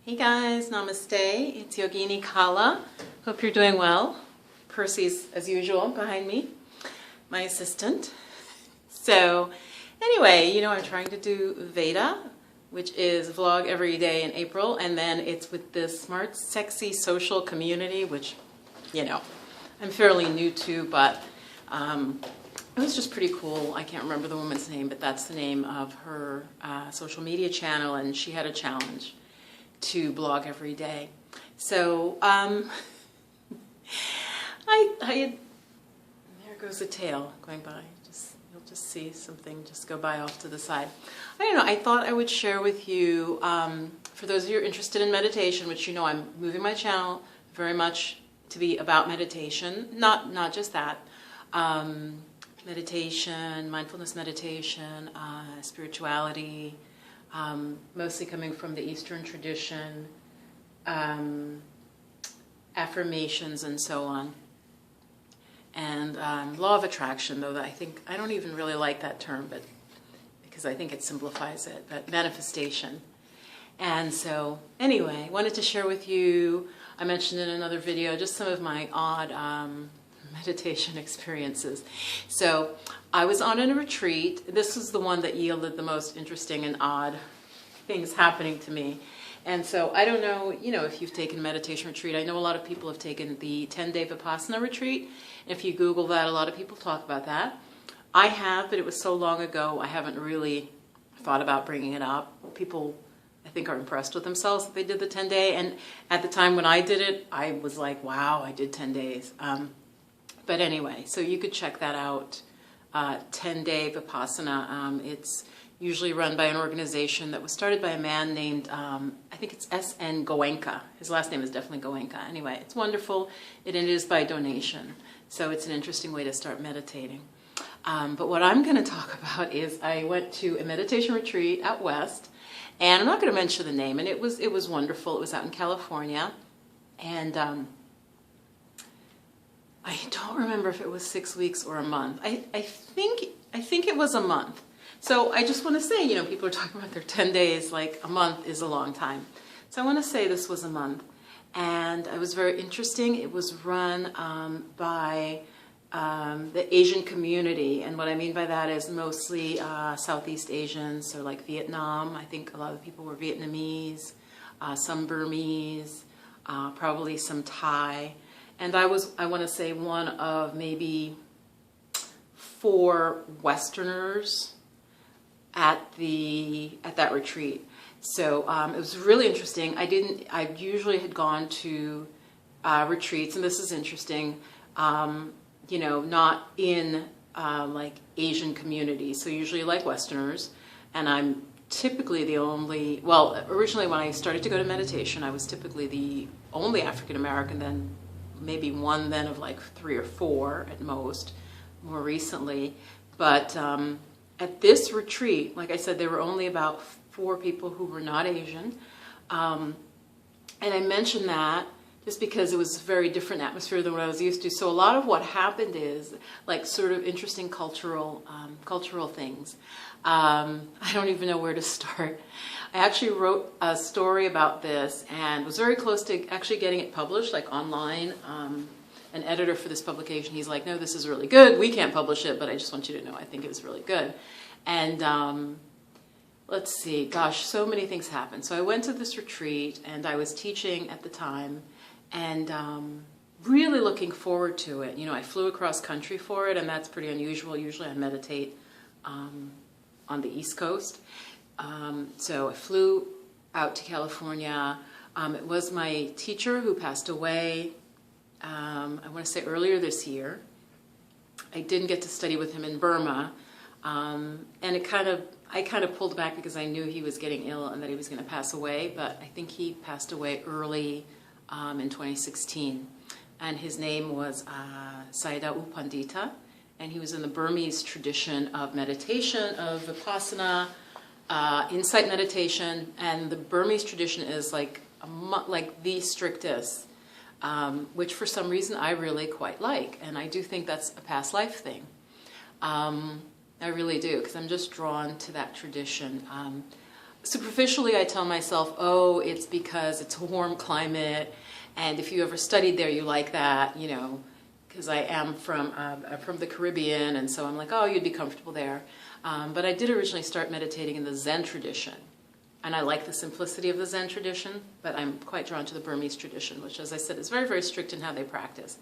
Hey guys, namaste. It's Yogini Kala. Hope you're doing well. Percy's, as usual, behind me, my assistant. So anyway, I'm trying to do Veda, which is vlog every day in April, and then it's with this smart, sexy social community, which, I'm fairly new to, but it was just pretty cool. I can't remember the woman's name, but that's the name of her social media channel, and she had a challenge to blog every day. So there goes a tail going by. You'll just see something just go by off to the side. I don't know, I thought I would share with you, for those of you who are interested in meditation, which I'm moving my channel very much to be about meditation, not just that. Meditation, mindfulness meditation, spirituality, mostly coming from the Eastern tradition, affirmations and so on. And law of attraction, though I don't even really like that term, but because I think it simplifies it, but manifestation. And so anyway, I wanted to share with you, I mentioned in another video, just some of my odd meditation experiences. So I was on a retreat. This was the one that yielded the most interesting and odd things happening to me. And so I don't know, if you've taken a meditation retreat. I know a lot of people have taken the 10-day Vipassana retreat. If you Google that, a lot of people talk about that. I have, but it was so long ago, I haven't really thought about bringing it up. People, I think, are impressed with themselves that they did the 10-day. And at the time when I did it, I was like, wow, I did 10 days. But anyway, so you could check that out, 10-day Vipassana. It's usually run by an organization that was started by a man named, I think it's S.N. Goenka. His last name is definitely Goenka. Anyway, it's wonderful. It is by donation. So it's an interesting way to start meditating. But what I'm going to talk about is I went to a meditation retreat out west, and I'm not going to mention the name, and it was wonderful. It was out in California, and I don't remember if it was 6 weeks or a month. I think it was a month. So I just want to say, people are talking about their 10 days, like a month is a long time. So I want to say this was a month. And it was very interesting. It was run by the Asian community. And what I mean by that is mostly Southeast Asians, so like Vietnam. I think a lot of the people were Vietnamese, some Burmese, probably some Thai. And I want to say one of maybe 4 Westerners at that retreat. So it was really interesting. I usually had gone to retreats, and this is interesting, not in like Asian communities. So usually like Westerners, and I'm typically the only, originally when I started to go to meditation, I was typically the only African American, then maybe one then of like 3 or 4 at most, more recently. But at this retreat, like I said, there were only about 4 people who were not Asian. And I mentioned that just because it was a very different atmosphere than what I was used to. So a lot of what happened is like sort of interesting cultural things. I don't even know where to start. I actually wrote a story about this and was very close to actually getting it published, like online. An editor for this publication, he's like, no, this is really good. We can't publish it, but I just want you to know I think it was really good. And let's see, gosh, so many things happened. So I went to this retreat, and I was teaching at the time, and really looking forward to it. I flew across country for it, and that's pretty unusual. Usually I meditate on the East Coast. So I flew out to California. It was my teacher who passed away, I want to say earlier this year. I didn't get to study with him in Burma, and I kind of pulled back because I knew he was getting ill and that he was going to pass away, but I think he passed away early in 2016, and his name was Sayadaw U Pandita, and he was in the Burmese tradition of meditation, of Vipassana, insight meditation, and the Burmese tradition is like the strictest, which for some reason I really quite like, and I do think that's a past life thing. I really do, because I'm just drawn to that tradition. superficially I tell myself, oh, it's because it's a warm climate, and if you ever studied there, you like that, you know, because I am from the Caribbean, and so I'm like, oh, you'd be comfortable there. But I did originally start meditating in the Zen tradition, and I like the simplicity of the Zen tradition, but I'm quite drawn to the Burmese tradition, which, as I said, is very, very strict in how they practice.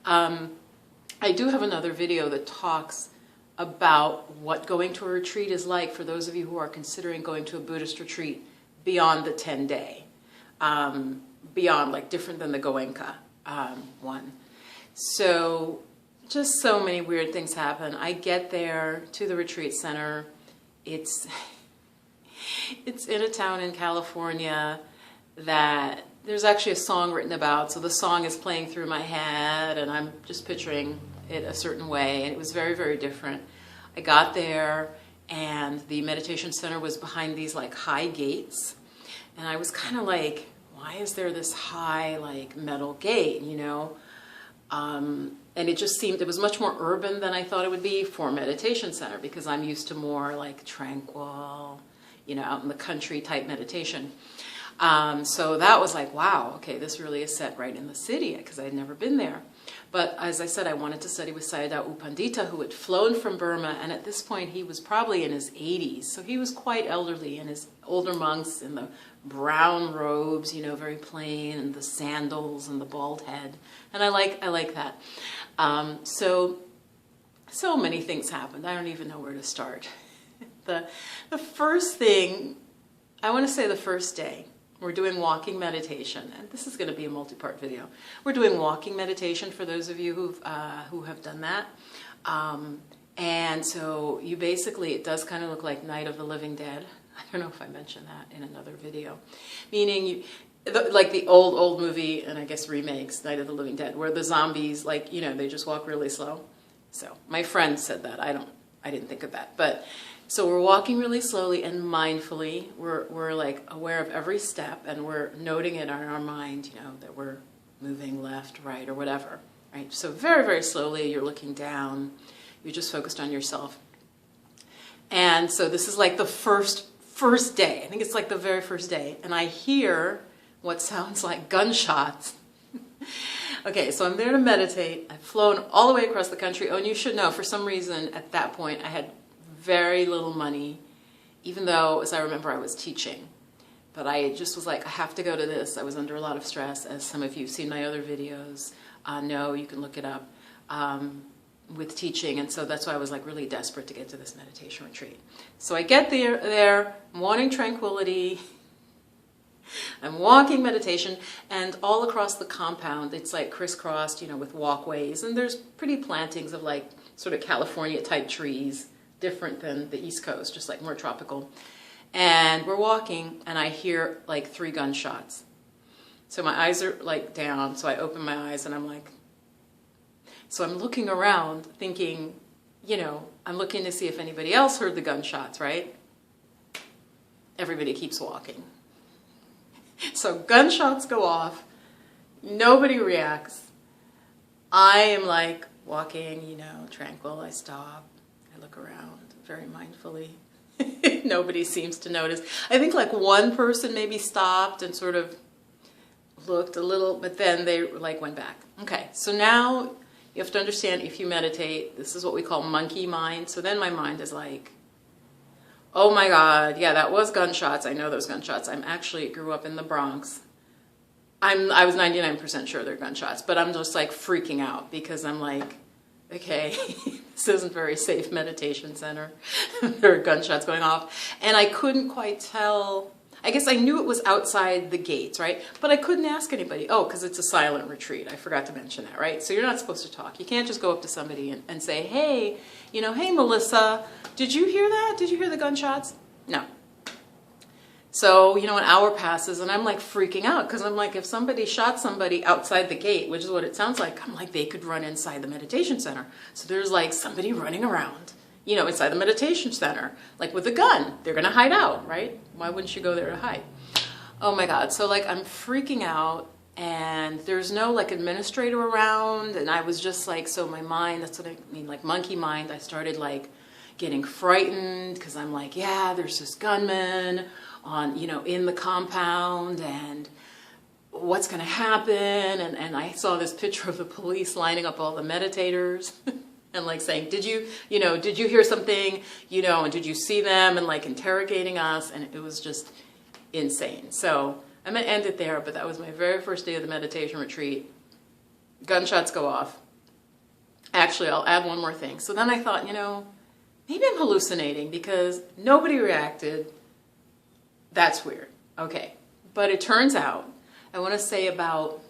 I do have another video that talks about what going to a retreat is like for those of you who are considering going to a Buddhist retreat beyond the 10-day, beyond, like, different than the Goenka one. So just so many weird things happen. I get there to the retreat center. It's in a town in California that there's actually a song written about, so the song is playing through my head, and I'm just picturing it a certain way, and it was very, very different. I got there, and the meditation center was behind these, like, high gates, and I was kind of like, why is there this high, like, metal gate, you know? And it just seemed, it was much more urban than I thought it would be for a meditation center, because I'm used to more, like, tranquil, you know, out in the country type meditation. So that was like, wow, okay, this really is set right in the city, because I had never been there. But as I said, I wanted to study with Sayadaw U Pandita, who had flown from Burma, and at this point he was probably in his 80s, so he was quite elderly, and his older monks in the brown robes, you know, very plain, and the sandals and the bald head, and I like that. So many things happened. I don't even know where to start. The first thing, I want to say the first day, we're doing walking meditation, and this is going to be a multi-part video. We're doing walking meditation for those of you who have done that. And so you basically, it does kind of look like Night of the Living Dead. I don't know if I mentioned that in another video. Meaning, like the old movie, and I guess remakes, Night of the Living Dead, where the zombies, like, you know, they just walk really slow. So my friend said that. I didn't think of that. But so we're walking really slowly and mindfully. We're like aware of every step, and we're noting it in our mind, you know, that we're moving left, right, or whatever, right? So very, very slowly, you're looking down. You're just focused on yourself. And so this is like the first day. I think it's like the very first day. And I hear what sounds like gunshots. Okay, so I'm there to meditate. I've flown all the way across the country. Oh, and you should know, for some reason, at that point, I had very little money, even though, as I remember, I was teaching. But I just was like, I have to go to this. I was under a lot of stress, as some of you have seen my other videos. No, you can look it up, with teaching. And so that's why I was like really desperate to get to this meditation retreat. So I get there, I'm wanting tranquility. I'm walking meditation, and all across the compound, it's like crisscrossed, you know, with walkways. And there's pretty plantings of like sort of California type trees, different than the East Coast, just like more tropical. And we're walking, and I hear like 3 gunshots. So my eyes are like down, so I open my eyes, and I'm like, so I'm looking around thinking, you know, I'm looking to see if anybody else heard the gunshots, right? Everybody keeps walking. So gunshots go off, nobody reacts. I am like walking, you know, tranquil. I stop, I look around very mindfully. Nobody seems to notice. I think like one person maybe stopped and sort of looked a little, but then they like went back. Okay, so now you have to understand, if you meditate, this is what we call monkey mind. So then my mind is like, oh my God, yeah, that was gunshots. I know those gunshots. I'm actually grew up in the Bronx. I was 99% sure they're gunshots, but I'm just like freaking out because I'm like, okay, this isn't a very safe meditation center. There are gunshots going off. And I couldn't quite tell. I guess I knew it was outside the gates, right? But I couldn't ask anybody. Oh, because it's a silent retreat. I forgot to mention that, right? So you're not supposed to talk. You can't just go up to somebody and say, hey, you know, hey, Melissa, did you hear that? Did you hear the gunshots? No. So, you know, an hour passes, and I'm like freaking out because I'm like, if somebody shot somebody outside the gate, which is what it sounds like, I'm like, they could run inside the meditation center. So there's like somebody running around, you know, inside the meditation center, like with a gun. They're going to hide out, right? Why wouldn't you go there to hide? Oh my God. So like I'm freaking out, and there's no like administrator around, and I was just like, so my mind, that's what I mean, like monkey mind, I started like getting frightened because I'm like, yeah, there's this gunman. on, in the compound and what's going to happen. And I saw this picture of the police lining up all the meditators and like saying, did you hear something, and did you see them, and like interrogating us. And it was just insane. So I'm going to end it there, but that was my very first day of the meditation retreat. Gunshots go off. Actually, I'll add one more thing. So then I thought, maybe I'm hallucinating because nobody reacted. That's weird. Okay. But it turns out, I want to say about,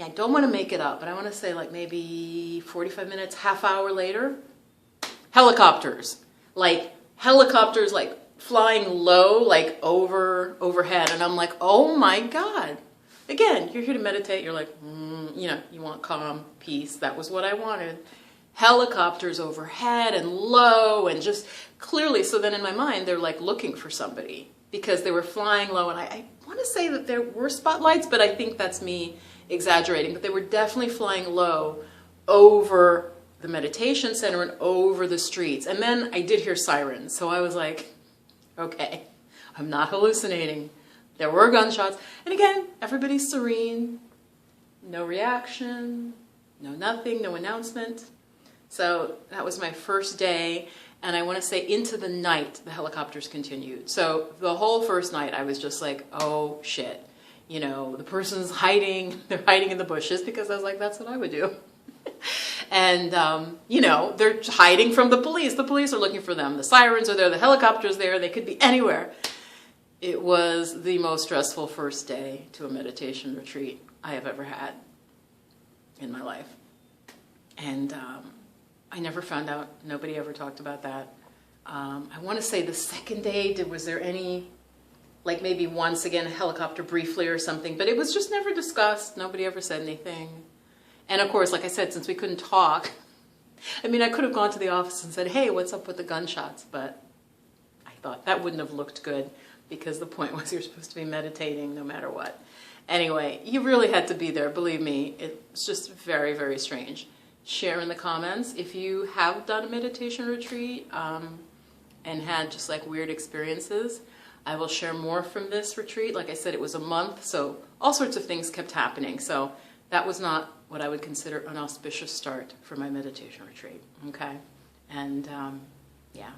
I don't want to make it up, but I want to say like maybe 45 minutes, half hour later, helicopters. Like flying low, like overhead. And I'm like, oh my God. Again, you're here to meditate. You're like, you want calm, peace. That was what I wanted. Helicopters overhead and low and just clearly. So then in my mind, they're like looking for somebody because they were flying low. And I want to say that there were spotlights, but I think that's me exaggerating. But they were definitely flying low over the meditation center and over the streets. And then I did hear sirens. So I was like, okay, I'm not hallucinating. There were gunshots. And again, everybody's serene. No reaction, no nothing, no announcement. So that was my first day. And I want to say into the night, the helicopters continued. So the whole first night, I was just like, oh shit. The person's hiding. They're hiding in the bushes because I was like, that's what I would do. And, they're hiding from the police. The police are looking for them. The sirens are there. The helicopter's there. They could be anywhere. It was the most stressful first day to a meditation retreat I have ever had in my life. And I never found out. Nobody ever talked about that. I want to say the second day, was there any, like maybe once again, a helicopter briefly or something, but it was just never discussed. Nobody ever said anything. And of course, like I said, since we couldn't talk, I could have gone to the office and said, hey, what's up with the gunshots? But I thought that wouldn't have looked good because the point was you're supposed to be meditating no matter what. Anyway, you really had to be there. Believe me, it's just very, very strange. Share in the comments if you have done a meditation retreat and had just like weird experiences. I will share more from this retreat. Like I said, it was a month, so all sorts of things kept happening. So that was not what I would consider an auspicious start for my meditation retreat. Okay, and yeah,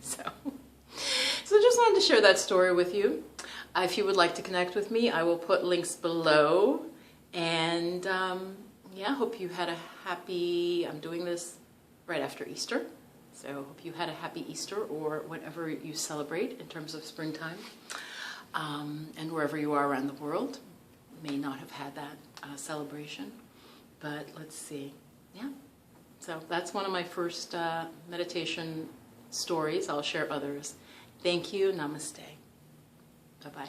so just wanted to share that story with you. If you would like to connect with me, I will put links below. And hope you had a happy, I'm doing this right after Easter. So hope you had a happy Easter or whatever you celebrate in terms of springtime. And wherever you are around the world, may not have had that celebration. But let's see. Yeah. So that's one of my first meditation stories. I'll share others. Thank you. Namaste. Bye-bye.